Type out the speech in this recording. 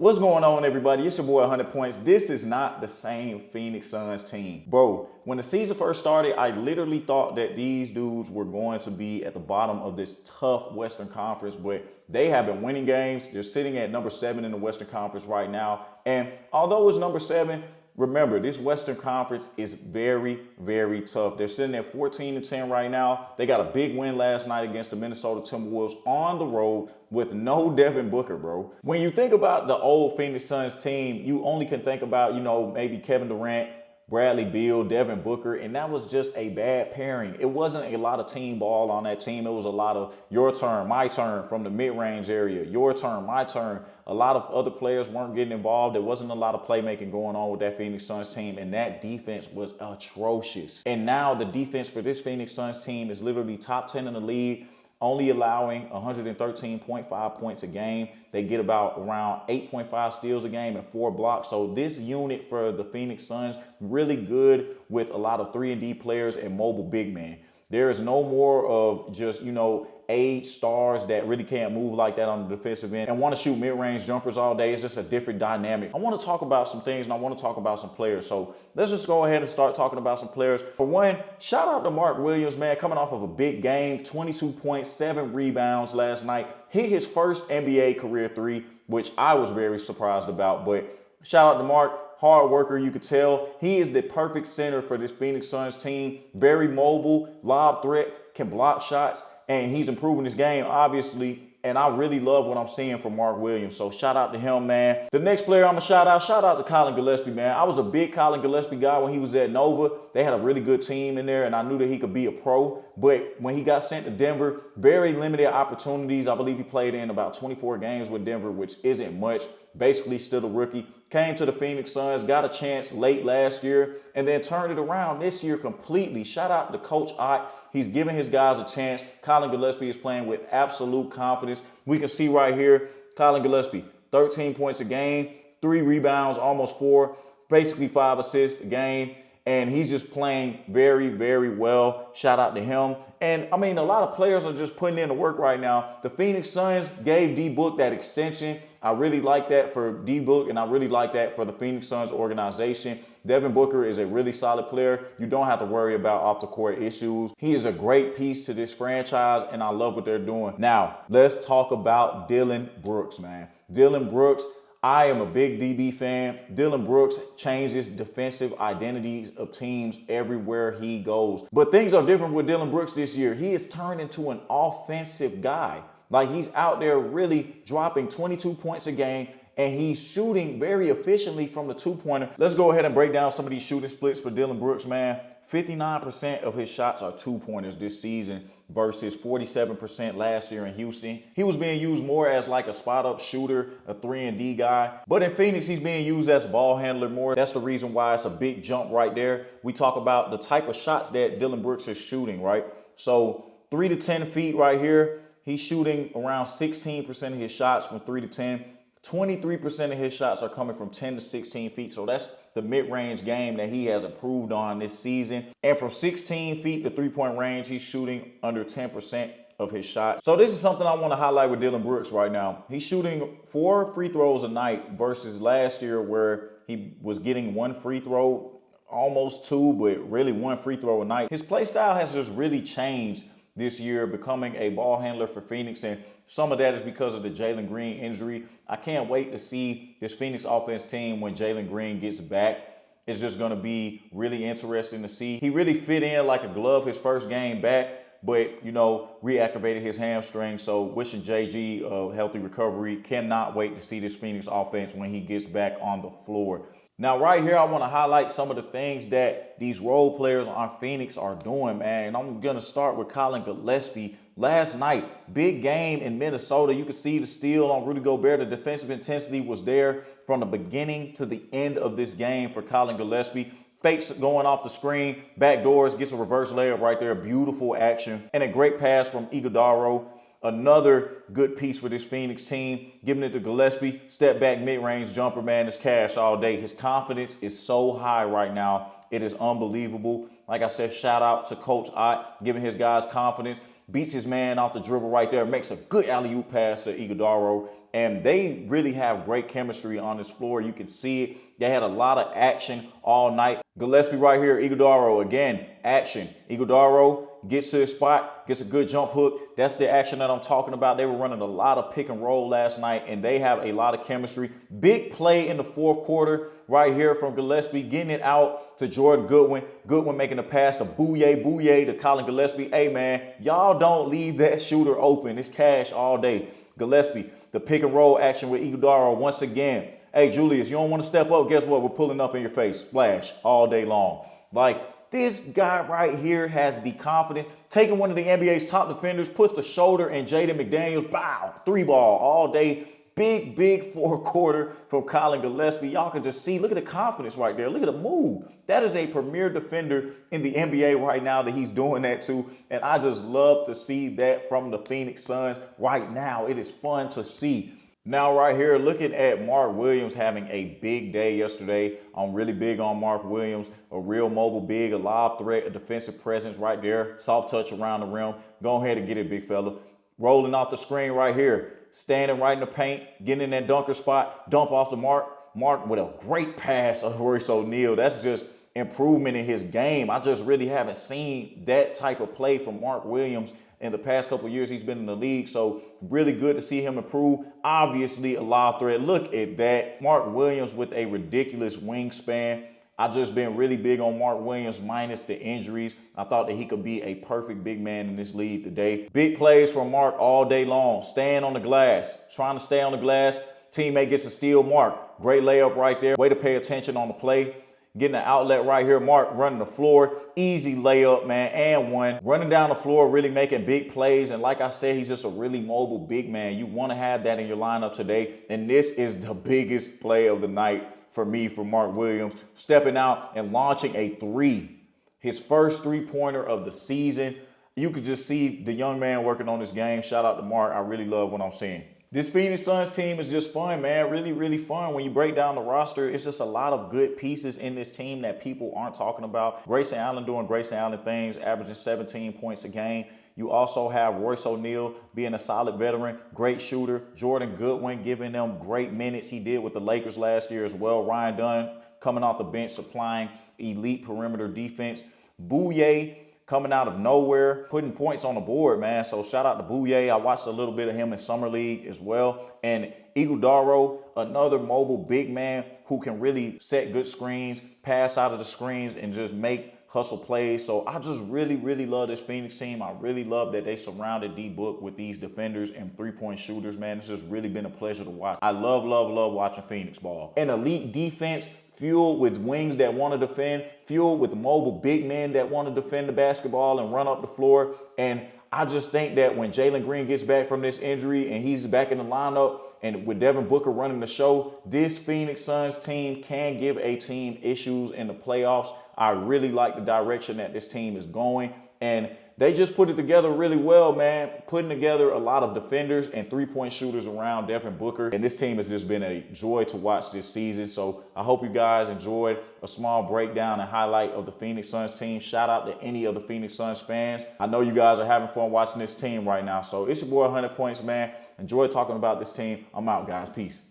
What's going on, everybody? It's your boy 100 Points. This is not the same Phoenix Suns team. Bro, when the season first started, I literally thought that these dudes were going to be at the bottom of this tough Western Conference, but they have been winning games. They're sitting at number 7 in the Western Conference right now. And although it's number 7, remember, this Western Conference is very, very tough. They're sitting at 14-10 right now. They got a big win last night against the Minnesota Timberwolves on the road with no Devin Booker, bro. When you think about the old Phoenix Suns team, you only can think about, maybe Kevin Durant, Bradley Beal, Devin Booker, and that was just a bad pairing. It wasn't a lot of team ball on that team. It was a lot of your turn, my turn from the mid-range area, your turn, my turn. A lot of other players weren't getting involved. There wasn't a lot of playmaking going on with that Phoenix Suns team, and that defense was atrocious. And now the defense for this Phoenix Suns team is literally top 10 in the league, only allowing 113.5 points a game. They get about around 8.5 steals a game and 4 blocks. So this unit for the Phoenix Suns, really good with a lot of 3-and-D players and mobile big men. There is no more of just, age stars that really can't move like that on the defensive end and want to shoot mid-range jumpers all day. It's just a different dynamic. I want to talk about some things and I want to talk about some players. So let's just go ahead and start talking about some players. For one, shout out to Mark Williams, man, coming off of a big game, 22 points, 7 rebounds last night. Hit his first NBA career 3, which I was very surprised about. But shout out to Mark. Hard worker, you could tell. He is the perfect center for this Phoenix Suns team. Very mobile, lob threat, can block shots, and he's improving his game, obviously. And I really love what I'm seeing from Mark Williams. So shout out to him, man. The next player I'm going to shout out to Colin Gillespie, man. I was a big Colin Gillespie guy when he was at Nova. They had a really good team in there, and I knew that he could be a pro. But when he got sent to Denver, very limited opportunities. I believe he played in about 24 games with Denver, which isn't much. Basically still a rookie. Came to the Phoenix Suns, got a chance late last year, and then turned it around this year completely. Shout out to Coach Ott. He's giving his guys a chance. Colin Gillespie is playing with absolute confidence. We can see right here, Colin Gillespie, 13 points a game, 3 rebounds, almost 4, basically 5 assists a game. And he's just playing very, very well. Shout out to him. And, a lot of players are just putting in the work right now. The Phoenix Suns gave D-Book that extension. I really like that for D-Book, and I really like that for the Phoenix Suns organization. Devin Booker is a really solid player. You don't have to worry about off-the-court issues. He is a great piece to this franchise, and I love what they're doing. Now, let's talk about Dillon Brooks, man. Dillon Brooks. I am a big DB fan. Dillon Brooks changes defensive identities of teams everywhere he goes. But things are different with Dillon Brooks this year. He has turned into an offensive guy. Like, he's out there really dropping 22 points a game, and he's shooting very efficiently from the 2-pointer. Let's go ahead and break down some of these shooting splits for Dillon Brooks, man. 59% of his shots are 2-pointers this season versus 47% last year in Houston. He was being used more as like a spot-up shooter, a 3-and-D guy. But in Phoenix, he's being used as a ball handler more. That's the reason why it's a big jump right there. We talk about the type of shots that Dillon Brooks is shooting, right? So 3 to 10 feet right here. He's shooting around 16% of his shots from 3 to 10. 23% of his shots are coming from 10 to 16 feet. So that's the mid-range game that he has improved on this season. And from 16 feet to 3-point range, he's shooting under 10% of his shots. So this is something I want to highlight with Dillon Brooks right now. He's shooting 4 free throws a night versus last year where he was getting 1 free throw, almost 2, but really 1 free throw a night. His play style has just really changed this year, becoming a ball handler for Phoenix, and some of that is because of the Jalen Green injury. I can't wait to see this Phoenix offense team when Jalen Green gets back. It's just going to be really interesting to see. He really fit in like a glove his first game back, but, reactivated his hamstring. So wishing JG a healthy recovery. Cannot wait to see this Phoenix offense when he gets back on the floor. Now, right here, I want to highlight some of the things that these role players on Phoenix are doing, man. And I'm going to start with Colin Gillespie. Last night, big game in Minnesota. You can see the steal on Rudy Gobert. The defensive intensity was there from the beginning to the end of this game for Colin Gillespie. Fakes going off the screen, back doors, gets a reverse layup right there. Beautiful action. And a great pass from Iguodala. Another good piece for this Phoenix team, giving it to Gillespie. Step back, mid-range jumper, man, it's cash all day. His confidence is so high right now. It is unbelievable. Like I said, shout out to Coach Ott, giving his guys confidence. beats his man off the dribble right there, makes a good alley-oop pass to Iguodala. And they really have great chemistry on this floor. You can see it. They had a lot of action all night. Gillespie right here, Iguodala, again, action. Iguodala gets to his spot, gets a good jump hook. That's the action that I'm talking about. They were running a lot of pick and roll last night, and they have a lot of chemistry. Big play in the fourth quarter right here from Gillespie, getting it out to Jordan Goodwin. Goodwin making a pass to Bouye to Colin Gillespie. Hey, man, y'all don't leave that shooter open. It's cash all day. Gillespie, the pick and roll action with Iguodala once again. Hey, Julius, you don't want to step up? Guess what? We're pulling up in your face. Splash all day long. Like, this guy right here has the confidence. Taking one of the NBA's top defenders, puts the shoulder in Jaden McDaniels. Bow, 3-ball all day. Big fourth quarter from Colin Gillespie. Y'all can just see, look at the confidence right there. Look at the move. That is a premier defender in the NBA right now that he's doing that to. And I just love to see that from the Phoenix Suns right now. It is fun to see. Now right here, looking at Mark Williams having a big day yesterday. I'm really big on Mark Williams, a real mobile big, a lob threat, a defensive presence right there. Soft touch around the rim. Go ahead and get it, big fella. Rolling off the screen right here. Standing right in the paint, getting in that dunker spot, dump off the Mark. Mark with a great pass of Royce O'Neal. That's just improvement in his game. I just really haven't seen that type of play from Mark Williams in the past couple of years he's been in the league. So really good to see him improve. Obviously a lob threat. Look at that. Mark Williams with a ridiculous wingspan. I've just been really big on Mark Williams minus the injuries. I thought that he could be a perfect big man in this league today. Big plays from Mark all day long. Staying on the glass, trying to stay on the glass. Teammate gets a steal. Mark, great layup right there. Way to pay attention on the play. Getting an outlet right here. Mark running the floor. Easy layup, man, and one. Running down the floor, really making big plays. And like I said, he's just a really mobile big man. You want to have that in your lineup today. And this is the biggest play of the night for me, for Mark Williams. Stepping out and launching a three. His first three-pointer of the season. You could just see the young man working on this game. Shout out to Mark. I really love what I'm seeing. This Phoenix Suns team is just fun, man. Really fun. When you break down the roster, it's just a lot of good pieces in this team that people aren't talking about. Grayson Allen doing Grayson Allen things, averaging 17 points a game. You also have Royce O'Neal being a solid veteran, great shooter. Jordan Goodwin giving them great minutes. He did with the Lakers last year as well. Ryan Dunn coming off the bench, supplying elite perimeter defense. Bouye coming out of nowhere, putting points on the board, man. So shout out to Bouye. I watched a little bit of him in Summer League as well. And Iguodala, another mobile big man who can really set good screens, pass out of the screens, and just make hustle plays. So I just really love this Phoenix team. I really love that they surrounded D-Book with these defenders and three-point shooters, man. It's just really been a pleasure to watch. I love watching Phoenix ball. An elite defense fueled with wings that want to defend, fueled with mobile big men that want to defend the basketball and run up the floor. And I just think that when Jalen Green gets back from this injury and he's back in the lineup, and with Devin Booker running the show, this Phoenix Suns team can give a team issues in the playoffs. I really like the direction that this team is going. And they just put it together really well, man. Putting together a lot of defenders and three-point shooters around Devin Booker. And this team has just been a joy to watch this season. So I hope you guys enjoyed a small breakdown and highlight of the Phoenix Suns team. Shout out to any of the Phoenix Suns fans. I know you guys are having fun watching this team right now. So it's your boy 100 Points, man. Enjoy talking about this team. I'm out, guys. Peace.